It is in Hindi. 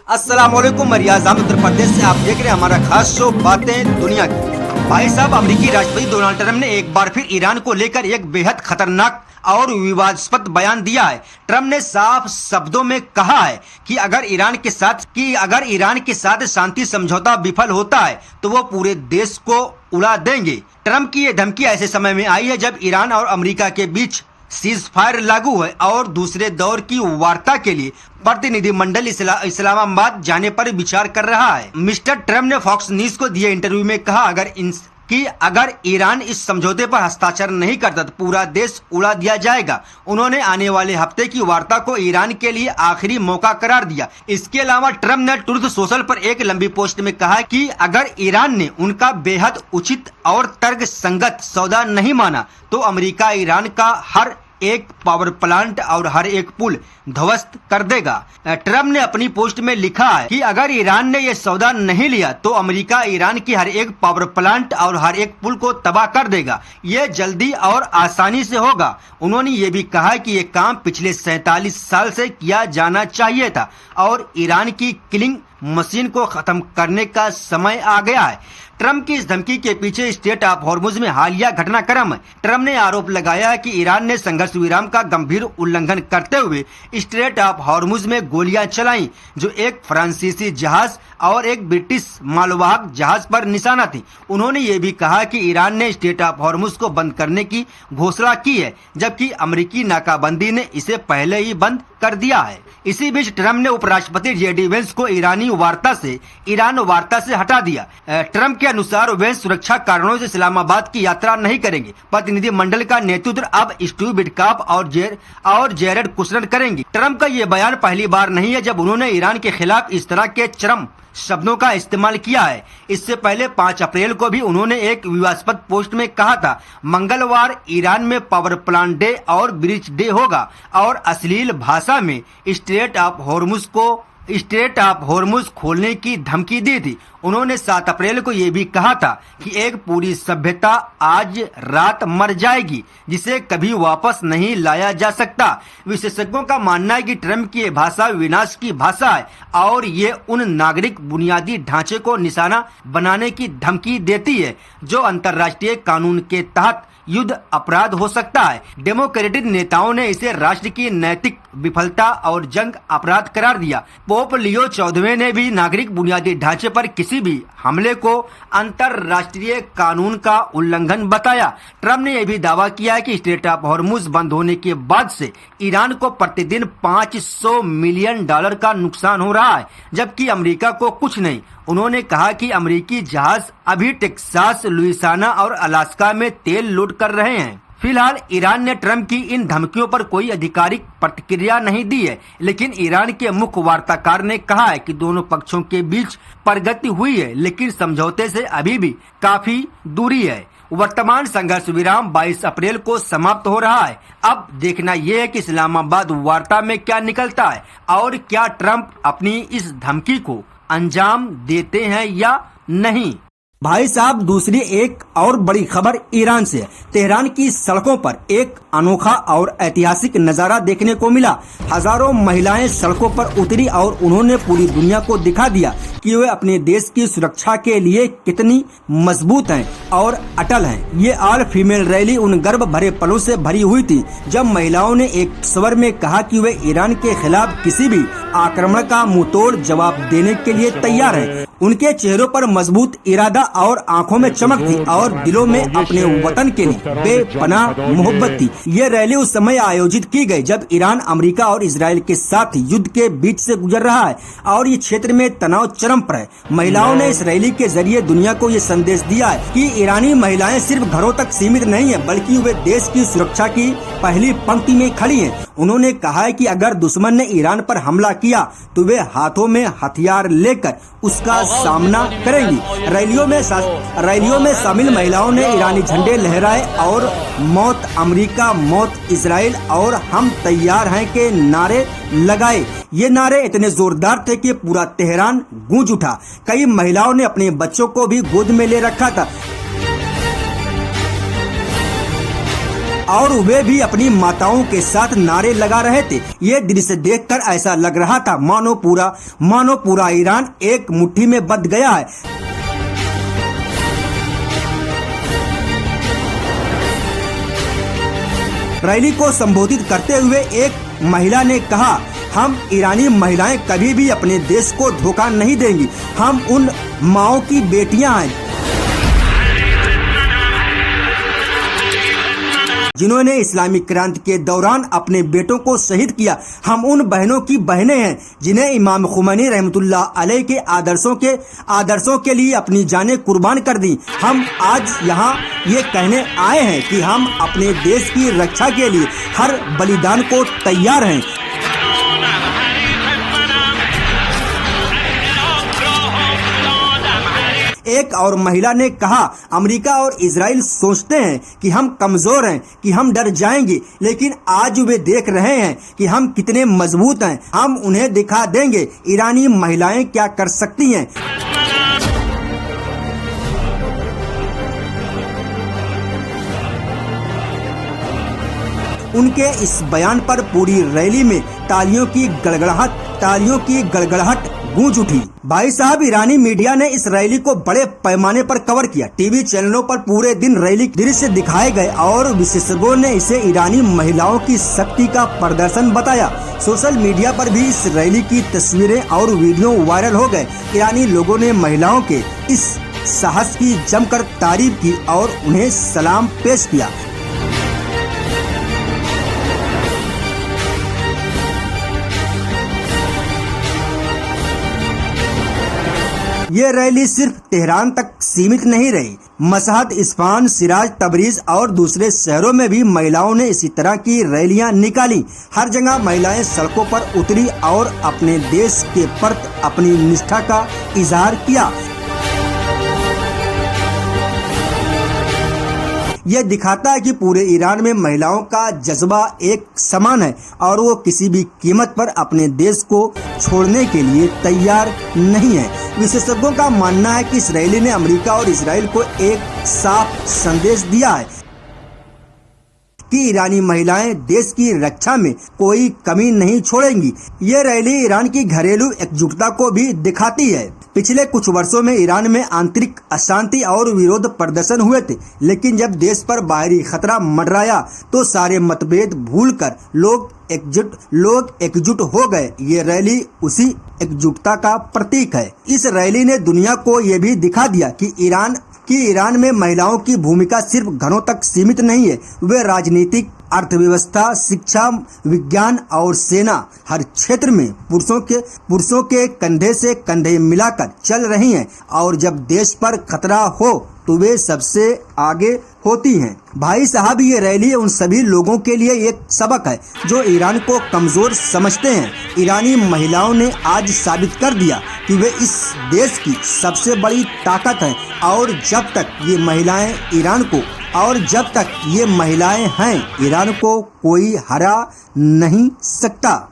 अस्सलामुअलैकुम, मैं रियाज अहमद उत्तर प्रदेश से आप देख रहे हैं हमारा खास शो बातें दुनिया की। भाई साहब, अमेरिकी राष्ट्रपति डोनाल्ड ट्रंप ने एक बार फिर ईरान को लेकर एक बेहद खतरनाक और विवादास्पद बयान दिया है। ट्रंप ने साफ शब्दों में कहा है कि अगर ईरान के साथ शांति समझौता विफल होता है तो वो पूरे देश को उड़ा देंगे। ट्रंप की ये धमकी ऐसे समय में आई है जब ईरान और अमेरिका के बीच सीज फायर लागू है और दूसरे दौर की वार्ता के लिए प्रतिनिधिमंडल इस्लामाबाद जाने पर विचार कर रहा है। मिस्टर ट्रंप ने फॉक्स न्यूज को दिए इंटरव्यू में कहा अगर ईरान इस समझौते पर हस्ताक्षर नहीं करता तो पूरा देश उड़ा दिया जाएगा। उन्होंने आने वाले हफ्ते की वार्ता को ईरान के लिए आखिरी मौका करार दिया। इसके अलावा ट्रंप ने ट्रुथ सोशल पर एक लंबी पोस्ट में कहा कि अगर ईरान ने उनका बेहद उचित और तर्क संगत सौदा नहीं माना तो अमेरिका ईरान का हर एक पावर प्लांट और हर एक पुल ध्वस्त कर देगा। ट्रंप ने अपनी पोस्ट में लिखा है कि अगर ईरान ने यह सौदा नहीं लिया तो अमेरिका ईरान की हर एक पावर प्लांट और हर एक पुल को तबाह कर देगा। यह जल्दी और आसानी से होगा। उन्होंने ये भी कहा कि यह काम पिछले 47 साल से किया जाना चाहिए था और ईरान की किलिंग मशीन को खत्म करने का समय आ गया है। ट्रंप की इस धमकी के पीछे स्ट्रेट ऑफ हॉर्मुज में हालिया घटनाक्रम है। ट्रंप ने आरोप लगाया है कि ईरान ने संघर्ष विराम का गंभीर उल्लंघन करते हुए स्ट्रेट ऑफ हॉर्मुज में गोलियां चलाई, जो एक फ्रांसीसी जहाज और एक ब्रिटिश मालवाहक जहाज पर निशाना थी। उन्होंने ये भी कहा कि ईरान ने स्ट्रेट ऑफ हॉर्मुज को बंद करने की घोषणा की है, जबकि अमेरिकी नाकाबंदी ने इसे पहले ही बंद कर दिया है। इसी बीच ट्रंप ने उपराष्ट्रपति जेडी वेंस को ईरान वार्ता से हटा दिया। ट्रंप के अनुसार वेंस सुरक्षा कारणों से इस्लामाबाद की यात्रा नहीं करेंगे। प्रतिनिधिमंडल का नेतृत्व अब स्टीव विटकॉफ और जेरेड कुशनर करेंगे। ट्रंप का ये बयान पहली बार नहीं है जब उन्होंने ईरान के खिलाफ इस तरह के चरम शब्दों का इस्तेमाल किया है। इससे पहले 5 अप्रैल को भी उन्होंने एक विवादास्पद पोस्ट में कहा था, मंगलवार ईरान में पावर प्लांट डे और ब्रिज डे होगा, और अश्लील भाषा में स्ट्रेट ऑफ हॉर्मुज खोलने की धमकी दी थी। उन्होंने 7 अप्रैल को यह भी कहा था कि एक पूरी सभ्यता आज रात मर जाएगी जिसे कभी वापस नहीं लाया जा सकता। विशेषज्ञों का मानना है कि ट्रंप की यह भाषा विनाश की भाषा है और ये उन नागरिक बुनियादी ढांचे को निशाना बनाने की धमकी देती है जो अंतर्राष्ट्रीय कानून के तहत युद्ध अपराध हो सकता है। डेमोक्रेटिक नेताओं ने इसे राष्ट्र की नैतिक विफलता और जंग अपराध करार दिया। पोप लियो 14वें ने भी नागरिक बुनियादी ढांचे पर किसी भी हमले को अंतर्राष्ट्रीय कानून का उल्लंघन बताया। ट्रंप ने यह भी दावा किया कि स्ट्रेट ऑफ हॉर्मुज बंद होने के बाद से ईरान को प्रतिदिन $500 मिलियन का नुकसान हो रहा है, जबकि अमेरिका को कुछ नहीं। उन्होंने कहा कि अमेरिकी जहाज अभी टेक्सास, लुइसियाना और अलास्का में तेल लोड कर रहे हैं। फिलहाल ईरान ने ट्रंप की इन धमकियों पर कोई आधिकारिक प्रतिक्रिया नहीं दी है, लेकिन ईरान के मुख्य वार्ताकार ने कहा है कि दोनों पक्षों के बीच प्रगति हुई है, लेकिन समझौते से अभी भी काफी दूरी है। वर्तमान संघर्ष विराम 22 अप्रैल को समाप्त हो रहा है। अब देखना यह है कि इस्लामाबाद वार्ता में क्या निकलता है और क्या ट्रंप अपनी इस धमकी को अंजाम देते हैं या नहीं। भाई साहब, दूसरी एक और बड़ी खबर ईरान से है। तेहरान की सड़कों पर एक अनोखा और ऐतिहासिक नजारा देखने को मिला। हजारों महिलाएं सड़कों पर उतरी और उन्होंने पूरी दुनिया को दिखा दिया कि वे अपने देश की सुरक्षा के लिए कितनी मजबूत हैं और अटल हैं। ये ऑल फीमेल रैली उन गर्व भरे पलों से भरी हुई थी जब महिलाओं ने एक स्वर में कहा कि वे ईरान के खिलाफ किसी भी आक्रमण का मुंहतोड़ जवाब देने के लिए तैयार हैं। उनके चेहरों पर मजबूत इरादा और आंखों में चमक थी और दिलों में अपने वतन के लिए बेपनाह मोहब्बत थी। ये रैली उस समय आयोजित की गई जब ईरान अमेरिका और इजराइल के साथ युद्ध के बीच से गुजर रहा है और ये क्षेत्र में तनाव चरम पर है। महिलाओं ने इस रैली के जरिए दुनिया को ये संदेश दिया है कि ईरानी महिलाएं सिर्फ घरों तक सीमित नहीं है, बल्कि वे देश की सुरक्षा की पहली पंक्ति में खड़ी हैं। उन्होंने कहा है कि अगर दुश्मन ने ईरान पर हमला किया तो वे हाथों में हथियार लेकर उसका सामना करेंगी। रैलियों में शामिल महिलाओं ने ईरानी झंडे लहराए और मौत अमेरिका, मौत इजराइल और हम तैयार हैं के नारे लगाए। ये नारे इतने जोरदार थे कि पूरा तेहरान गूंज उठा। कई महिलाओं ने अपने बच्चों को भी गोद में ले रखा था। और वे भी अपनी माताओं के साथ नारे लगा रहे थे। ये दृश्य देखकर ऐसा लग रहा था मानो पूरा ईरान एक मुट्ठी में बंध गया है। रैली को संबोधित करते हुए एक महिला ने कहा, हम ईरानी महिलाएं कभी भी अपने देश को धोखा नहीं देंगी। हम उन माओं की बेटियां हैं जिन्होंने इस्लामिक क्रांति के दौरान अपने बेटों को शहीद किया। हम उन बहनों की बहनें हैं जिन्हें इमाम खुमैनी रहमतुल्लाह अलैह के आदर्शों के लिए अपनी जानें कुर्बान कर दी। हम आज यहाँ ये कहने आए हैं कि हम अपने देश की रक्षा के लिए हर बलिदान को तैयार हैं। एक और महिला ने कहा, अमेरिका और इजराइल सोचते हैं कि हम कमजोर हैं, कि हम डर जाएंगे, लेकिन आज वे देख रहे हैं कि हम कितने मजबूत हैं। हम उन्हें दिखा देंगे ईरानी महिलाएं क्या कर सकती हैं। उनके इस बयान पर पूरी रैली में तालियों की गड़गड़ाहट गूंज उठी। भाई साहब, ईरानी मीडिया ने इस रैली को बड़े पैमाने पर कवर किया। टीवी चैनलों पर पूरे दिन रैली के दृश्य दिखाए गए और विशेषज्ञों ने इसे ईरानी महिलाओं की शक्ति का प्रदर्शन बताया। सोशल मीडिया पर भी इस रैली की तस्वीरें और वीडियो वायरल हो गए। ईरानी लोगों ने महिलाओं के इस साहस की जमकर तारीफ की और उन्हें सलाम पेश किया। ये रैली सिर्फ तेहरान तक सीमित नहीं रही। मशहद, इस्फहान, शिराज, तबरीज और दूसरे शहरों में भी महिलाओं ने इसी तरह की रैलियां निकाली। हर जगह महिलाएं सड़कों पर उतरी और अपने देश के प्रति अपनी निष्ठा का इजहार किया। यह दिखाता है कि पूरे ईरान में महिलाओं का जज्बा एक समान है और वो किसी भी कीमत पर अपने देश को छोड़ने के लिए तैयार नहीं है। विशेषज्ञों का मानना है कि इस रैली ने अमेरिका और इजराइल को एक साफ संदेश दिया है कि ईरानी महिलाएं देश की रक्षा में कोई कमी नहीं छोड़ेंगी। ये रैली ईरान की घरेलू एकजुटता को भी दिखाती है। पिछले कुछ वर्षों में ईरान में आंतरिक अशांति और विरोध प्रदर्शन हुए थे, लेकिन जब देश पर बाहरी खतरा मंडराया तो सारे मतभेद भूलकर लोग एकजुट हो गए। ये रैली उसी एकजुटता का प्रतीक है। इस रैली ने दुनिया को ये भी दिखा दिया कि ईरान में महिलाओं की भूमिका सिर्फ घरों तक सीमित नहीं है। वे राजनीतिक, अर्थव्यवस्था, शिक्षा, विज्ञान और सेना हर क्षेत्र में पुरुषों के कंधे से कंधे मिलाकर चल रही हैं और जब देश पर खतरा हो तो वे सबसे आगे होती हैं। भाई साहब, ये रैली उन सभी लोगों के लिए एक सबक है जो ईरान को कमजोर समझते हैं। ईरानी महिलाओं ने आज साबित कर दिया कि वे इस देश की सबसे बड़ी ताकत हैं और जब तक ये महिलाएं हैं ईरान को कोई हरा नहीं सकता।